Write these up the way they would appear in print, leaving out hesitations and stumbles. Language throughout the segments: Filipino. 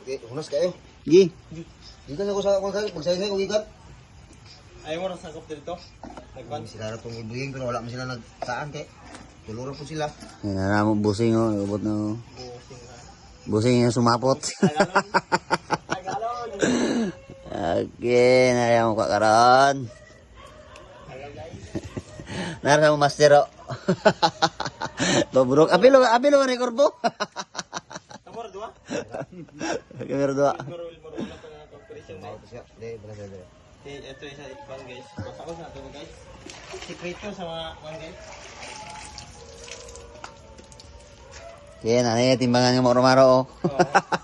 Okay, hunas kayo. Gi. Gikan ako sa pagsayasay ko gikan. Ayaw mo nasakop dito. Nagpan. Sila na itong ibuying pero wala man sila nagsaan kay. Tulura po sila. Yan na mo busing oh, ubot na oh. Busing yung sumapot. Okay, naya mo kakaroon. Nara mo master oh. Baburok. Apilo ang record po. Kamor dua. Kamera dua. Marul na pa na operation Mau guys. siya. Deh, belas aja. Ito isa ikon guys. Basta ko sa ato guys. Secret ko sa mga kwan guys. Yan, ano yung timbangan ng maro-maro oh.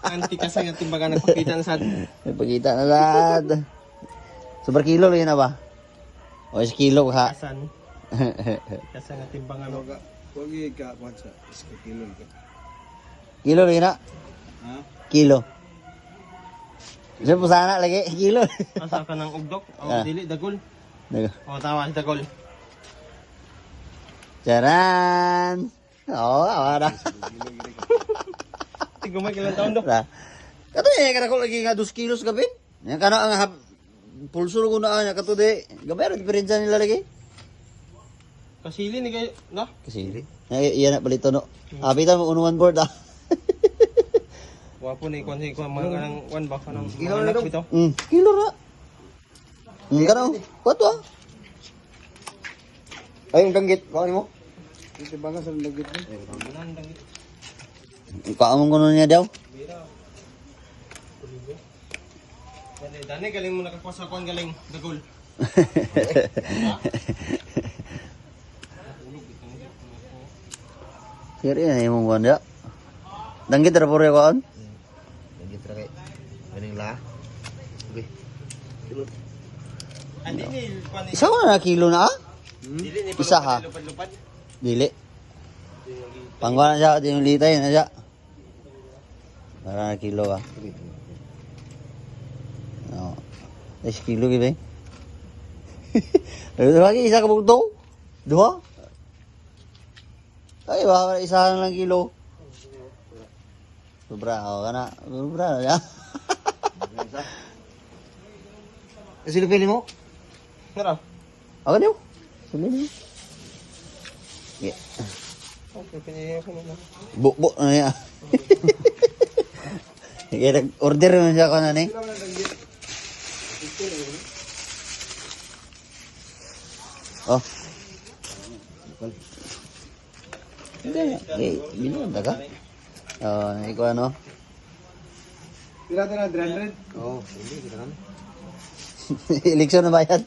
Anti kasi ang timbaga nagpakita na sa May pagkita na lahat. Super kilo yun na ba? O is kilo ha? kasan. Kasi nga timbangan mo. Huwag ka kwan sa kilo ka. Kilo yun na? Ha? Kilo. Isa po sana lagi, kilo. Asa ka ng ugdok? O Ah. dili dagol. Nago. O tawa si dagol. Charan! Oo, awa na. Tigumay kailan taon do. Kato eh, kada ko lagi nga 2 kilos gabin. Yan ka na ang pulsuro ko na anya kato de. Gabay ang diferensya nila lagi. Kasili ni kayo, no? Kasi iyan na balito no. Habitan mo unuan board ah. Wapo ni kon si kon mga nang one ba kanang Kilo mga na anak daw. bitaw. Kilo ra. Kana kwato ah. Ay, yung danggit. Baka mo? Ito ba nga sa danggit mo? Nandang ito. Kaamong kuno niya daw. Bira. Dani galing mo nakakuha sa kon galing dagol. Siri na imong wanda. Danggit ra pore ko on. Danggit ra kay. Ganing la. Okay. Andi ni kon ni Isa ko na kilo na ah. dili ni Isa ha? lupad-lupad. Dili. Pangwa na siya, di yung litay na siya. Para na kilo ah. No. 10 kilo gitu. Lagi isa ka bugto. Dua. Ay, baka isa lang kilo. Sobra ako kana. Sobra na siya. Sino pili mo? Nara. Ako niyo. Sino niyo? Yeah. Okay, pinili ko na. Buk na niya. Kaya order naman siya ko na ni. Oh. Hindi. Binunta ka? Oh, ikaw ano? Tira na 300. Oo, hindi kita kan. Eleksyon na ba yan?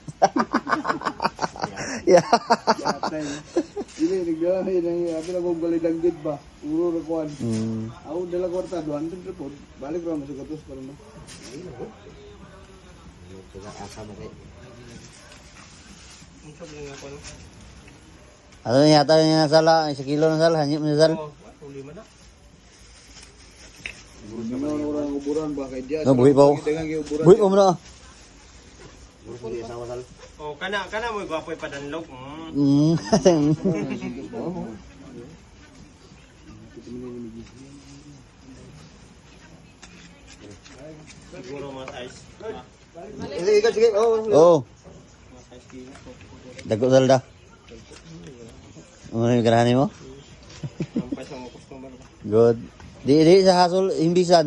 Yeah. Dili nagdahay nang abi na kong balay danggit ba. Uro ra kuan. Hmm. Ako dala kwarta 200 report. Balik ra mo sa gatos para no. Kaya asa mo kay. Ang sabi nga kon. Ano yata niya nasala? 1 kilo nasala. Hanyip mo nasala. Oh, uli man na. Ginaw na orang uburan ba kay diyan. No, buhi pa ako. Dengan kay uburan. Buhi pa mo na. Buro sa asawa sal. Oh, kana mo gwapoy padanlog. Mm. Siguro mga size. Sige, sige. Oh. Oh, Mga size kilo. dagko salda. Ano yung ganahan mo? Sampai sa mga customer ba. Good. Di sa hasol imbisan.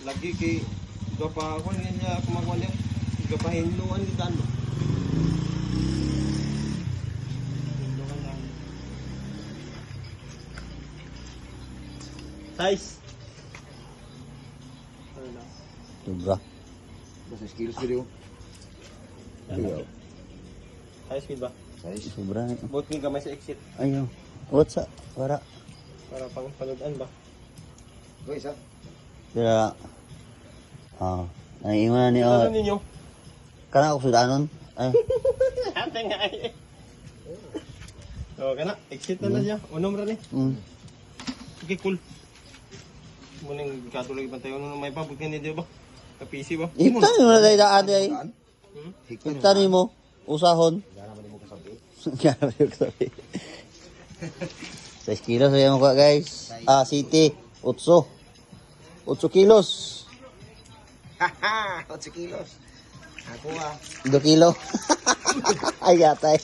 Lagi kay gapa ko niya kumakuha niya. Gapa hinluan ni Dan. Size. Sobra. Basta skills video. Size kid ba? Size. Sobra. Bot ni gamay sa exit Ayo. What's up? Para. para pang panudan ba? Go isa. Kaya. Ah. Naiingon na ni Ano oh. ninyo? Kana ako sudanon. Ay. Ate nga ay. Oh, kana exit na siya. Unom ra ni. Mm. Okay, cool. Muning katuloy ba tayo nung may pabot ni di ba? Ka PC ba? Iktan mo na dahil daan ay. Hikman. Iktan mo. Usahon. Gana man mo kasabi. Kaya ba yung sabi? 6 kilos sa yung kuha guys. Ah, city. 8. 8 kilos. Haha, 8 kilos. Ako 2 kilo. Ay, yatay.